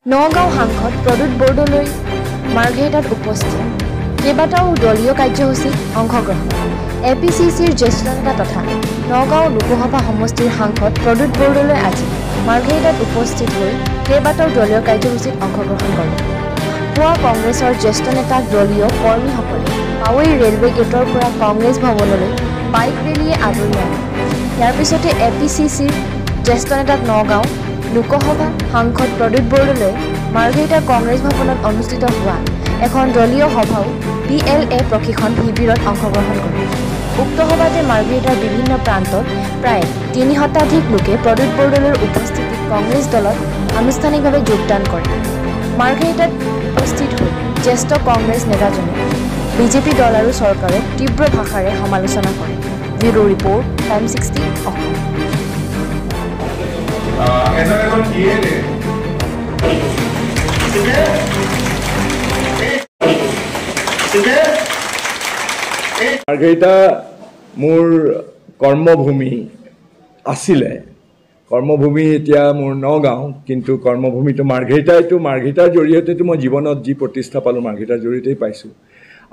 নগাঁও সাংসদ প্ৰদ্যুৎ বৰদলৈ মাৰ্ঘেৰিটাত উপস্থিত কেইবাটাও দলীয় কাৰ্যসূচীত অংশগ্ৰহণ এপিচিচিৰ জ্যেষ্ঠ নেতা তথা নগাঁও লোকসভা সমষ্টিৰ সাংসদ প্ৰদ্যুৎ বৰদলৈ আজি মাৰ্ঘেৰিটাত উপস্থিত হৈ কেইবাটাও দলীয় কাৰ্যসূচীত অংশগ্ৰহণ কৰে পুৱা কংগ্ৰেছৰ জ্যেষ্ঠ নেতাক দলীয় কৰ্মীসকলে পাৱৈ ৰেলৱে গেটৰ পৰা কংগ্ৰেছ ভৱনলৈ বাইক ৰেলীয়ে আদৰি আনে ইয়াৰ পিছতে এপিচিচিৰ জ্যেষ্ঠ নেতাক নগাঁও লোকসভা সাংসদ প্ৰদ্যুৎ বৰদলৈ মাৰ্ঘেৰিটা কংগ্ৰেছ ভৱনত অনুষ্ঠিত হোৱা এখন দলীয় সভাও PLA প্ৰশিক্ষণ শিবিৰত অংশগ্ৰহণ কৰে উক্ত সভাতে মাৰ্ঘেৰিটাৰ বিভিন্ন প্ৰান্তত প্ৰায় ৩ শতাধিক লোকে প্ৰদ্যুৎ বৰদলৈৰ উপস্থিতিত কংগ্ৰেছ দলত আনুষ্ঠানিকভাৱে যোগদান কৰে মাৰ্ঘেৰিটাত উপস্থিত হৈ জ্যেষ্ঠ কংগ্ৰেছ নেতাজনে বিজেপি দল আৰু চৰকাৰক তীব্ৰ ভাষাৰে সমালোচনা কৰে bureau report time 60 Assam Margherita মোৰ কৰ্মভূমি আছিলে কৰ্মভূমি এতিয়া মোৰ নগাঁও কিন্তু কৰ্মভূমিটো মাৰ্ঘেৰিটাৰ জৰিয়তেতো মই জীৱনত যি প্ৰতিষ্ঠা পালোঁ মাৰ্ঘেৰিটাৰ জৰিয়তেই পাইছোঁ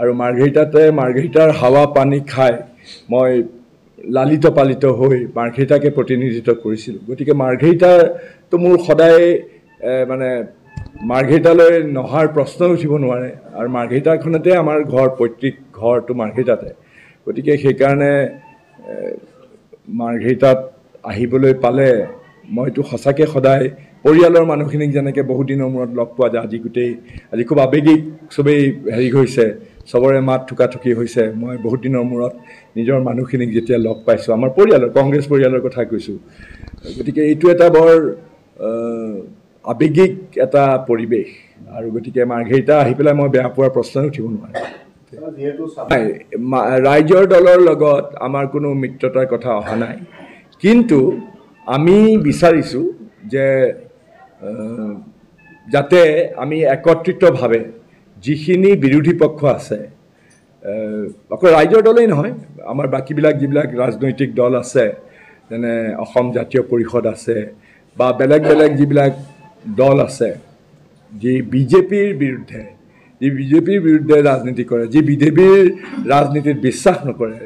আৰু মাৰ্ঘেৰিটাৰ হাৱা পানী খাই মই লালিত পালিত হৈ মাৰ্ঘেৰিটাকে প্ৰতিনিধিত্ব কৰিছিলোঁ গতিকে মাৰ্ঘেৰিটাটো মোৰ সদায় মানে মাৰ্ঘেৰিটালৈ নহাৰ প্ৰশ্ন উঠিব নোৱাৰে আৰু মাৰ্ঘেৰিটাখনতে আমাৰ ঘৰ পৈতৃক ঘৰটো মাৰ্ঘেৰিটাতে গতিকে সেইকাৰণে মাৰ্ঘেৰিটাত আহিবলৈ পালে মইতো সঁচাকৈ সদায় পৰিয়ালৰ মানুহখিনিক যেনেকৈ বহুত দিনৰ মূৰত লগ পোৱা যায় আজি খুব আৱেগিক চবেই হেৰি হৈছে চবৰে মাত ঠুকাঠুকি হৈছে মই বহুত দিনৰ মূৰত নিজৰ মানুহখিনিক যেতিয়া লগ পাইছোঁ আমাৰ পৰিয়ালৰ কংগ্ৰেছ পৰিয়ালৰ কথা কৈছোঁ গতিকে এইটো এটা বৰ আৱেগিক এটা পৰিৱেশ আৰু গতিকে মাৰ্ঘেৰিটা আহি পেলাই মই বেয়া পোৱাৰ প্ৰশ্ন উঠিব নোৱাৰে ৰাইজৰ দলৰ লগত আমাৰ কোনো মিত্ৰতাৰ কথা অহা নাই কিন্তু আমি বিচাৰিছোঁ যে যাতে আমি একত্ৰিতভাৱে যিখিনি বিৰোধী পক্ষ আছে অকল ৰাইজৰ দলেই নহয় আমাৰ বাকীবিলাক যিবিলাক ৰাজনৈতিক দল আছে যেনে অসম জাতীয় পৰিষদ আছে বা বেলেগ যিবিলাক দল আছে যি বিজেপিৰ বিৰুদ্ধে ৰাজনীতি কৰে যি বিজেপিৰ ৰাজনীতিত বিশ্বাস নকৰে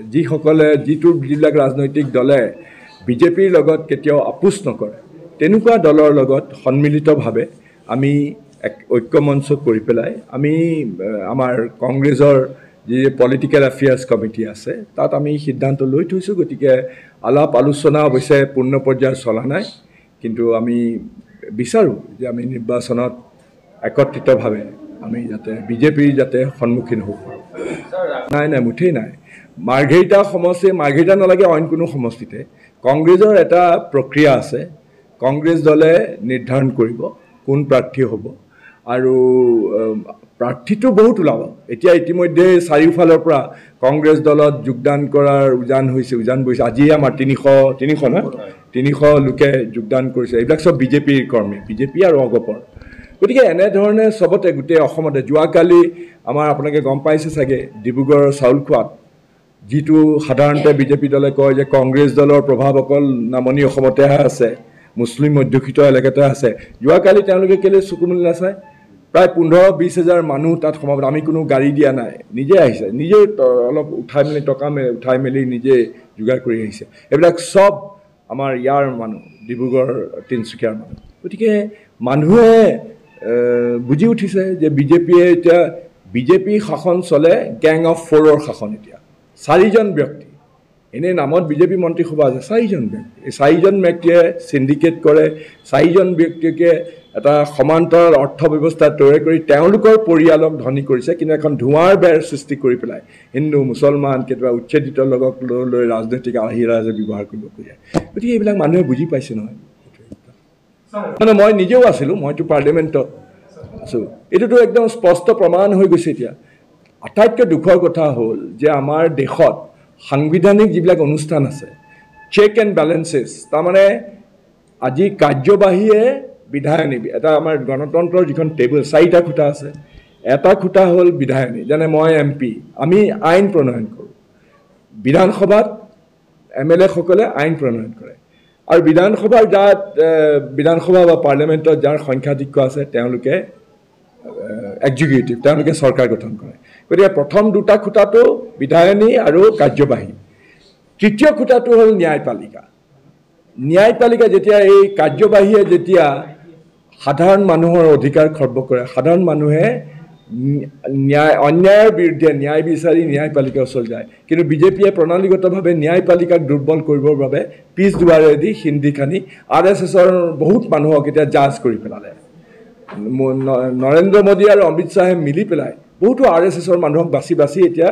যিবিলাক ৰাজনৈতিক দলে বিজেপিৰ লগত কেতিয়াও আপোচ নকৰে তেনেকুৱা দলৰ লগত সন্মিলিতভাৱে আমি এক ঐক্যমঞ্চ কৰি পেলাই আমি আমাৰ কংগ্ৰেছৰ যি পলিটিকেল এফেয়াৰ্ছ কমিটি আছে তাত আমি সিদ্ধান্ত লৈ থৈছোঁ গতিকে আলাপ আলোচনা অৱশ্যে পূৰ্ণ পৰ্যায়ত চলা নাই কিন্তু আমি বিচাৰোঁ যে আমি নিৰ্বাচনত একত্ৰিতভাৱে আমি বিজেপিৰ সন্মুখীন হ'ব পাৰোঁ নাই মুঠেই নাই মাৰ্ঘেৰিটা নালাগে অইন কোনো সমষ্টিতে কংগ্ৰেছৰ এটা প্ৰক্ৰিয়া আছে কংগ্ৰেছ দলে নিৰ্ধাৰণ কৰিব কোন প্ৰাৰ্থী হ'ব আৰু প্ৰাৰ্থীটো বহুত ওলাব এতিয়া ইতিমধ্যে চাৰিওফালৰ পৰা কংগ্ৰেছ দলত যোগদান কৰাৰ উজান বহিছে আজিয়ে আমাৰ 300 লোকে যোগদান কৰিছে এইবিলাক চব বিজেপিৰ কৰ্মী বিজেপি আৰু অগপৰ গতিকে এনেধৰণে চবতে গোটেই অসমতে যোৱাকালি আমাৰ আপোনালোকে গম পাইছে চাগে ডিব্ৰুগড়ৰ চাউলখোৱাত যিটো সাধাৰণতে বিজেপি দলে কয় যে কংগ্ৰেছ দলৰ প্ৰভাৱ অকল নামনি অসমতেহে আছে মুছলিম অধ্যুষিত এলেকাতে আছে যোৱাকালি তেওঁলোকে কেলে চকু মেলি নাচায় প্ৰায় 15-20 হাজাৰ মানুহ তাত সমাবেশ আমি কোনো গাড়ী দিয়া নাই নিজে আহিছে নিজে অলপ উঠাই মেলি নিজে যোগাৰ কৰি আহিছে এইবিলাক চব আমাৰ ইয়াৰ মানুহ ডিব্ৰুগড় তিনিচুকীয়াৰ মানুহ গতিকে মানুহে বুজি উঠিছে যে বিজেপি শাসন চলে গেং অফ 4ৰ শাসন এতিয়া 4জন ব্যক্তি এনেই নামত বিজেপি মন্ত্ৰীসভা আছে 4জন ব্যক্তি এই 4জন ব্যক্তিয়ে চিণ্ডিকেট কৰে 4জন ব্যক্তিকে এটা সমান্তৰাল অৰ্থ ব্যৱস্থা তৈয়াৰ কৰি তেওঁলোকৰ পৰিয়ালক ধনী কৰিছে কিন্তু এখন ধোঁৱাৰ বেৰ সৃষ্টি কৰি পেলাই হিন্দু মুছলমান কেতিয়াবা উচ্ছেদিত লগক লৈ ৰাজনৈতিক আহিৰাজে ব্যৱহাৰ কৰিব খোজে গতিকে এইবিলাক মানুহে বুজি পাইছে নহয় মানে মই নিজেও আছিলোঁ মইতো পাৰ্লিমেণ্টত আছোঁ এইটোতো একদম স্পষ্ট প্ৰমাণ হৈ গৈছে এতিয়া আটাইতকৈ দুখৰ কথা হ'ল যে আমাৰ দেশত সাংবিধানিক যিবিলাক অনুষ্ঠান আছে চেক এণ্ড বেলেঞ্চেছ তাৰমানে আজি কাৰ্যবাহীয়ে বিধায়নী এটা আমাৰ গণতন্ত্ৰৰ যিখন টেবুল 4টা খুঁটা আছে এটা খুঁটা হ'ল বিধায়নী যেনে মই MP আমি আইন প্ৰণয়ন কৰোঁ বিধানসভাত MLA সকলে আইন প্ৰণয়ন কৰে আৰু বিধানসভা বা পাৰ্লিয়ামেণ্টত যাৰ সংখ্যাধিক্য আছে তেওঁলোকে এক্সিকিউটিভ, তেওঁলোকে চৰকাৰ গঠন কৰে। গতিকে প্ৰথম দুটা খুঁটাটো বিধায়িনী আৰু কাৰ্যবাহী, তৃতীয় খুঁটাটো হ'ল ন্যায়পালিকা। ন্যায়পালিকা যেতিয়া এই কাৰ্যবাহীয়ে যেতিয়া সাধাৰণ মানুহৰ অধিকাৰ খৰ্ব কৰে, সাধাৰণ মানুহে অন্যায়ৰ বিৰুদ্ধে ন্যায় বিচাৰি ন্যায়পালিকাৰ ওচৰত যায়। কিন্তু বিজেপিয়ে প্ৰণালীগতভাৱে ন্যায়পালিকাক দুৰ্বল কৰিবৰ বাবে পিছ দুৱাৰেদি সিন্ধি খানি RSSৰ বহুত মানুহক এতিয়া জাজ কৰি পেলালে। নৰেন্দ্ৰ মোদী আৰু অমিত শ্বাহে মিলি পেলাই বহুতো RSSৰ মানুহক বাছি বাছি এতিয়া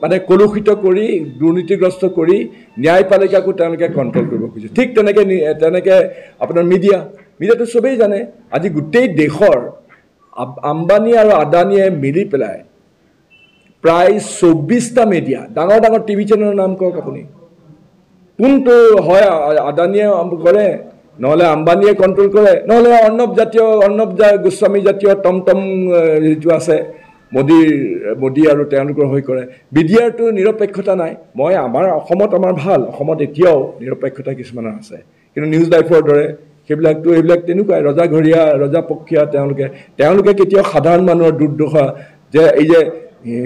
মানে কলুষিত কৰি দুৰ্নীতিগ্ৰস্ত কৰি ন্যায়পালিকাকো তেওঁলোকে কণ্ট্ৰল কৰিব খুজিছে। ঠিক তেনেকৈ আপোনাৰ মিডিয়াটো চবেই জানে। আজি গোটেই দেশৰ আম্বানী আৰু আদানীয়ে মিলি পেলাই প্ৰায় 24টা মিডিয়া, ডাঙৰ ডাঙৰ টিভি চেনেলৰ নাম কওক আপুনি, কোনটো হয় আদানীয়ে কৰে, নহ'লে আম্বানীয়ে কণ্ট্ৰল কৰে, নহ'লে অৰ্ণৱ গোস্বামী জাতীয় টমটম যিটো আছে মোদী আৰু তেওঁলোকৰ হৈ কৰে। মিডিয়াৰটো নিৰপেক্ষতা নাই। আমাৰ অসমত ভাল, অসমত এতিয়াও নিৰপেক্ষতা কিছুমানৰ আছে, কিন্তু নিউজ লাইফৰ দৰে সেইবিলাক তেনেকুৱাই ৰজাপক্ষীয়া। তেওঁলোকে কেতিয়াও সাধাৰণ মানুহৰ দুৰ্দশা, যে এই যে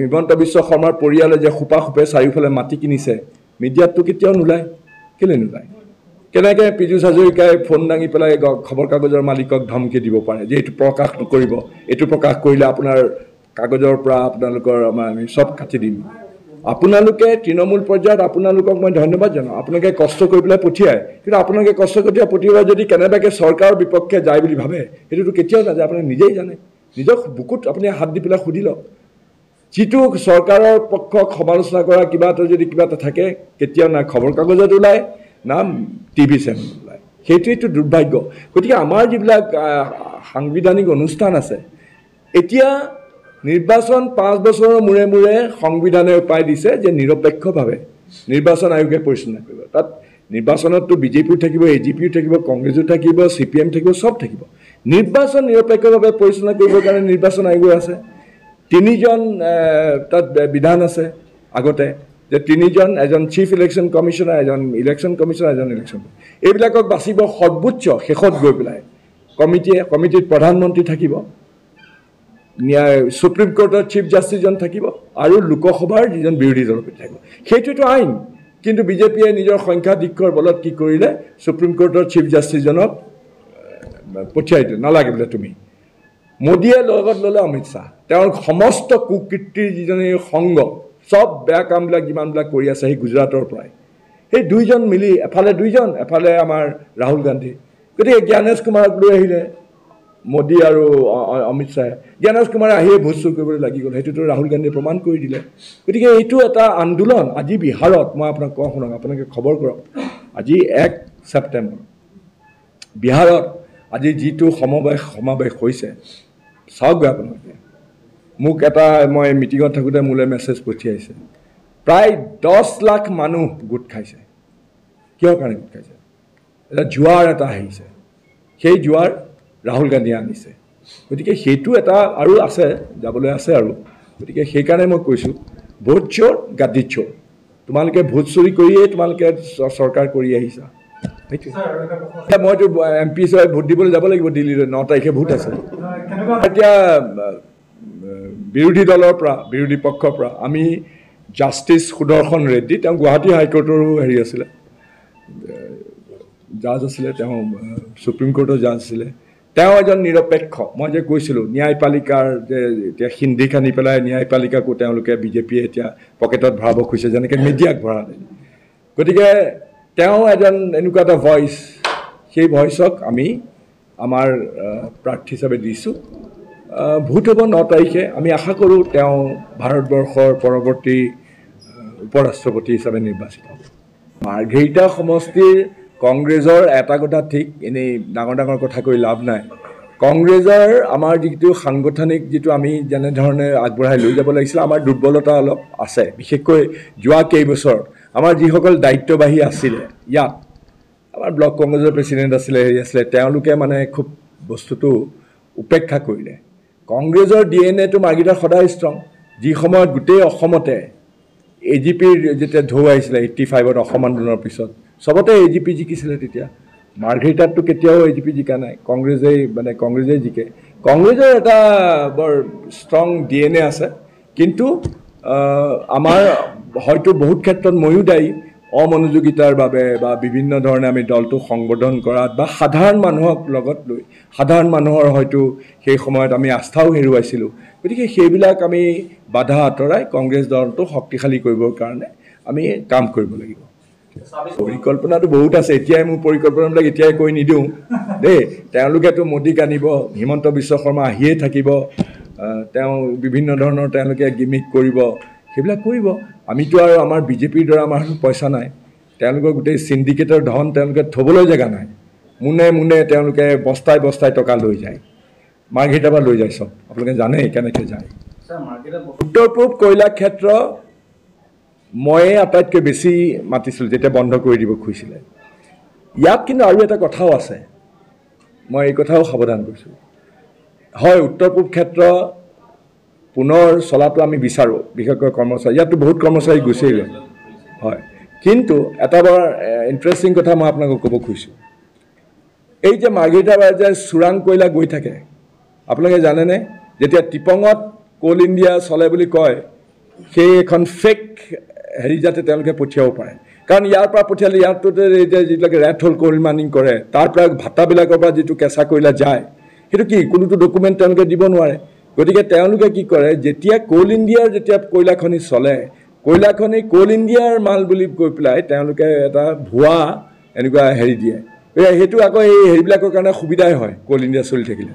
হিমন্ত বিশ্ব শৰ্মাৰ পৰিয়ালে যে খোপে চাৰিওফালে মাটি কিনিছে, মিডিয়াতটো কেতিয়াও নোলায়। কেলৈ নোলায়? কেনেকৈ পীযুষ হাজৰিকাই ফোন দাঙি পেলাই খবৰ কাগজৰ মালিকক ধমকি দিব পাৰে যে এইটো প্ৰকাশ নকৰিব, এইটো প্ৰকাশ কৰিলে আপোনাৰ কাগজৰ পৰা আপোনালোকৰ আমি চব কাটি দিম। আপোনালোকে তৃণমূল পৰ্যায়ত আপোনালোকক মই ধন্যবাদ জনাওঁ, আপোনালোকে কষ্ট কৰি পেলাই পঠিয়ায়। কিন্তু আপোনালোকে কষ্ট কৰি পঠিওৱা যদি কেনেবাকৈ চৰকাৰৰ বিপক্ষে যায় বুলি ভাবে, সেইটোতো কেতিয়াও নাযায়। আপুনি নিজেই জানে, নিজৰ বুকুত আপুনি হাত দি পেলাই সুধি লওক। যিটো চৰকাৰৰ পক্ষক সমালোচনা কৰা কিবা এটা থাকে, কেতিয়াও না খবৰ কাগজত ওলায় না টিভি চেনেল ওলায়। সেইটোৱেইটো দুৰ্ভাগ্য। গতিকে আমাৰ যিবিলাক সাংবিধানিক অনুষ্ঠান আছে, এতিয়া নিৰ্বাচন 5 বছৰৰ মূৰে মূৰে সংবিধানে উপায় দিছে যে নিৰপেক্ষভাৱে নিৰ্বাচন আয়োগে পৰিচালনা কৰিব। তাত নিৰ্বাচনততো বিজেপিও থাকিব, AGPও থাকিব, কংগ্ৰেছো থাকিব, CPM থাকিব, চব থাকিব। নিৰ্বাচন নিৰপেক্ষভাৱে পৰিচালনা কৰিবৰ কাৰণে নিৰ্বাচন আয়োগ আছে। 3জন তাত বিধান আছে আগতে, যে 3জন, এজন চিফ ইলেকশ্যন কমিশ্যনাৰ, এজন ইলেকশ্যন কমিশ্যনাৰ, এজন ইলেকশ্যন, এইবিলাকক বাচিব সৰ্বোচ্চ শেষত গৈ পেলাই কমিটিত প্ৰধানমন্ত্ৰী থাকিব, সুপ্ৰিম কোৰ্টৰ চিফ জাষ্টিছজন থাকিব আৰু লোকসভাৰ যিজন বিৰোধী দলপতি থাকিব। সেইটোতো আইন। কিন্তু বিজেপিয়ে নিজৰ সংখ্যাধিক্যৰ বলত কি কৰিলে, সুপ্ৰিম কোৰ্টৰ চিফ জাষ্টিছজনক পঠিয়াই দিলে, নালাগে বোলে তুমি। মোদীয়ে লগত ল'লে অমিত শ্বাহ, তেওঁৰ সমস্ত কুকীৰ্তিৰ যিজনী সংগ, চব বেয়া কামবিলাক যিমানবিলাক কৰি আছে সেই গুজৰাটৰ পৰাই, সেই 2জন মিলি, এফালে 2জন, এফালে আমাৰ ৰাহুল গান্ধী। গতিকে জ্ঞানেশ কুমাৰক লৈ আহিলে মোদী আৰু অমিত শ্বাহে। জ্ঞানেশ কুমাৰে আহিয়ে ভোট চুৰ কৰিবলৈ লাগি গ'ল, সেইটোতো ৰাহুল গান্ধীয়ে প্ৰমাণ কৰি দিলে। গতিকে এইটো এটা আন্দোলন। আজি বিহাৰত মই আপোনাক কওঁ, শুনক, আপোনালোকে খবৰ কৰক, আজি 1 ছেপ্টেম্বৰ বিহাৰত আজি যিটো সমাৱেশ হৈছে, চাওকগৈ আপোনালোকে। মোক মই মিটিঙত থাকোঁতে মোলৈ মেছেজ পঠিয়াইছে, প্ৰায় 10 লাখ মানুহ গোট খাইছে। কিহৰ কাৰণে গোট খাইছে? এটা জোৱাৰ এটা আহিছে, সেই জোৱাৰ ৰাহুল গান্ধীয়ে আনিছে। গতিকে সেইটো এটা আৰু আছে, যাবলৈ আছে আৰু। গতিকে সেইকাৰণে মই কৈছোঁ, ভোট চোৰ গাদী চোৰ। তোমালোকে ভোট চুৰি কৰিয়েই তোমালোকে চৰকাৰ কৰি আহিছা। মইতো MP হিচাপে ভোট দিবলৈ যাব লাগিব দিল্লীলৈ, 9 তাৰিখে ভোট আছে। এতিয়া বিৰোধী দলৰ পৰা, বিৰোধী পক্ষৰ পৰা আমি জাষ্টিছ সুদৰ্শন ৰেড্ডী, তেওঁ গুৱাহাটী হাইকোৰ্টৰো আছিলে, জাজ আছিলে, তেওঁ সুপ্ৰিম কোৰ্টৰ জাজ আছিলে। তেওঁ এজন নিৰপেক্ষ। মই যে কৈছিলোঁ ন্যায়পালিকাৰ যে এতিয়া সিন্ধি খানি পেলাই ন্যায়পালিকাকো তেওঁলোকে বিজেপিয়ে এতিয়া পকেটত ভৰাব খুজিছে, যেনেকৈ মিডিয়াক ভৰালে। গতিকে তেওঁ এজন এনেকুৱা এটা ভইচ, সেই ভইচক আমি আমাৰ প্ৰাৰ্থী হিচাপে দিছোঁ। ভোট হ'ব 9 তাৰিখে। আমি আশা কৰোঁ তেওঁ ভাৰতবৰ্ষৰ পৰৱৰ্তী উপৰাষ্ট্ৰপতি হিচাপে নিৰ্বাচিত হ'ব। মাৰ্ঘেৰিটা সমষ্টিৰ কংগ্ৰেছৰ এটা কথা ঠিক, এনেই ডাঙৰ ডাঙৰ কথা কৈ লাভ নাই। কংগ্ৰেছৰ আমাৰ যিটো সাংগঠনিক যিটো আমি যেনেধৰণে আগবঢ়াই লৈ যাব লাগিছিলে, আমাৰ দুৰ্বলতা অলপ আছে। বিশেষকৈ যোৱা কেইবছৰ আমাৰ যিসকল দায়িত্ববাহী আছিলে ইয়াত, আমাৰ ব্লক কংগ্ৰেছৰ প্ৰেচিডেণ্ট আছিলে, তেওঁলোকে মানে খুব বস্তুটো উপেক্ষা কৰিলে। কংগ্ৰেছৰ DNA-টো মাৰ্ঘেৰিটাত সদায় ষ্ট্ৰং। যি সময়ত গোটেই অসমতে AGPৰ যেতিয়া ঢৌ আহিছিলে 85ত অসম আন্দোলনৰ পিছত, চবতে AGP জিকিছিলে তেতিয়া মাৰ্ঘেৰিটাততো কেতিয়াও AGP জিকা নাই কংগ্ৰেছেই জিকে কংগ্ৰেছৰ এটা বৰ ষ্ট্ৰং DNA আছে কিন্তু আমাৰ হয়তো বহুত ক্ষেত্ৰত ময়ো দায়ী অমনোযোগিতাৰ বাবে বা বিভিন্ন ধৰণে আমি দলটো সংবৰ্ধন কৰাত বা সাধাৰণ মানুহক লগত লৈ সাধাৰণ মানুহৰ হয়তো সেই সময়ত আমি আস্থাও হেৰুৱাইছিলোঁ গতিকে সেইবিলাক আমি বাধা আঁতৰাই কংগ্ৰেছ দলটো শক্তিশালী কৰিবৰ কাৰণে আমি কাম কৰিব লাগিব পৰিকল্পনাটো বহুত আছে এতিয়াই মোৰ পৰিকল্পনাবিলাক এতিয়াই কৈ নিদিওঁ দেই তেওঁলোকেতো মোদীক আনিব হিমন্ত বিশ্ব শৰ্মা আহিয়ে থাকিব তেওঁ বিভিন্ন ধৰণৰ তেওঁলোকে গিমিক কৰিব সেইবিলাক কৰিব আমিতো আৰু আমাৰ বিজেপিৰ দ্বাৰা আমাৰ পইচা নাই তেওঁলোকৰ গোটেই সিন্ডিকেটৰ ধন তেওঁলোকে থবলৈ জেগা নাই মুনে মুনে তেওঁলোকে বস্তাই বস্তাই টকা লৈ যায় মাৰ্ঘেৰিটাৰ পৰা লৈ যায় চব আপোনালোকে জানে কেনেকৈ যায় উত্তৰ পূব কয়লা ক্ষেত্ৰ মই আটাইতকৈ বেছি মাতিছিলোঁ যেতিয়া বন্ধ কৰি দিব খুজিছিলে ইয়াত কিন্তু আৰু এটা কথাও আছে মই এই কথাও সাৱধান কৰিছোঁ হয় উত্তৰ পূব ক্ষেত্ৰ পুনৰ চলাটো আমি বিচাৰোঁ বিশেষকৈ কৰ্মচাৰী ইয়াততো বহুত কৰ্মচাৰী গুচিয়ে গ'ল হয় কিন্তু এটা বৰ ইণ্টাৰেষ্টিং কথা মই আপোনালোকক ক'ব খুজিছোঁ এই যে মাৰ্ঘেৰিটাৰ পৰা যে চোৰাং কয়লা গৈ থাকে আপোনালোকে জানেনে যেতিয়া টিপঙত কোল ইণ্ডিয়া চলে বুলি কয় সেই এখন ফেক হেৰি যাতে তেওঁলোকে পঠিয়াব পাৰে কাৰণ ইয়াৰ পৰা পঠিয়ালে ইয়াততো এতিয়া যিবিলাকে ৰেড হোল কোল মাইনিং কৰে তাৰ পৰা ভাটাবিলাকৰ পৰা যিটো কেঁচা কয়লা যায় সেইটো কি কোনোটো ডকুমেণ্ট তেওঁলোকে দিব নোৱাৰে গতিকে তেওঁলোকে কি কৰে যেতিয়া কোল ইণ্ডিয়াৰ যেতিয়া কয়লা খনি চলে কয়লা খনি কোল ইণ্ডিয়াৰ মাল বুলি কৈ পেলাই তেওঁলোকে এটা ভুৱা এনেকুৱা হেৰি দিয়ে সেইটো আকৌ এই হেৰিবিলাকৰ কাৰণে সুবিধাই হয় কোল ইণ্ডিয়া চলি থাকিলে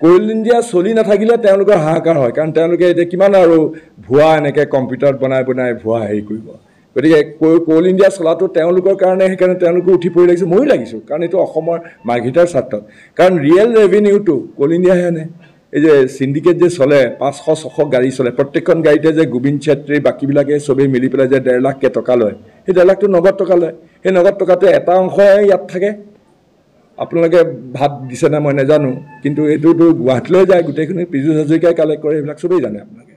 কোল ইণ্ডিয়া চলি নাথাকিলে তেওঁলোকৰ হাহাকাৰ হয় কাৰণ তেওঁলোকে এতিয়া কিমান আৰু ভুৱা এনেকৈ কম্পিউটাৰত বনাই ভুৱা হেৰি কৰিব গতিকে কোল ইণ্ডিয়া চলাটো তেওঁলোকৰ কাৰণে সেইকাৰণে তেওঁলোকে উঠি পৰি লাগিছে ময়ো লাগিছোঁ কাৰণ এইটো অসমৰ মাৰ্ঘেৰিটাৰ স্বাৰ্থত কাৰণ ৰিয়েল ৰেভিনিউটো কোল ইণ্ডিয়াহে আনে এই যে সিন্ডিকেট যে চলে 500-600 গাড়ী চলে প্ৰত্যেকখন গাড়ীতে যে গোবিন্দ ছেত্ৰী বাকীবিলাকে চবেই মিলি পেলাই যে 1.5 লাখকৈ টকা লয় সেই 1.5 লাখটো নগদ টকা লয় সেই নগদ টকাটো এটা অংশহে ইয়াত থাকে আপোনালোকে ভাত দিছে না মই নাজানো কিন্তু এইটোতো গুৱাহাটীলৈ যায় গোটেইখিনি পীযুষ হাজৰিকাই কালেক্ট কৰে এইবিলাক চবেই জানে আপোনালোকে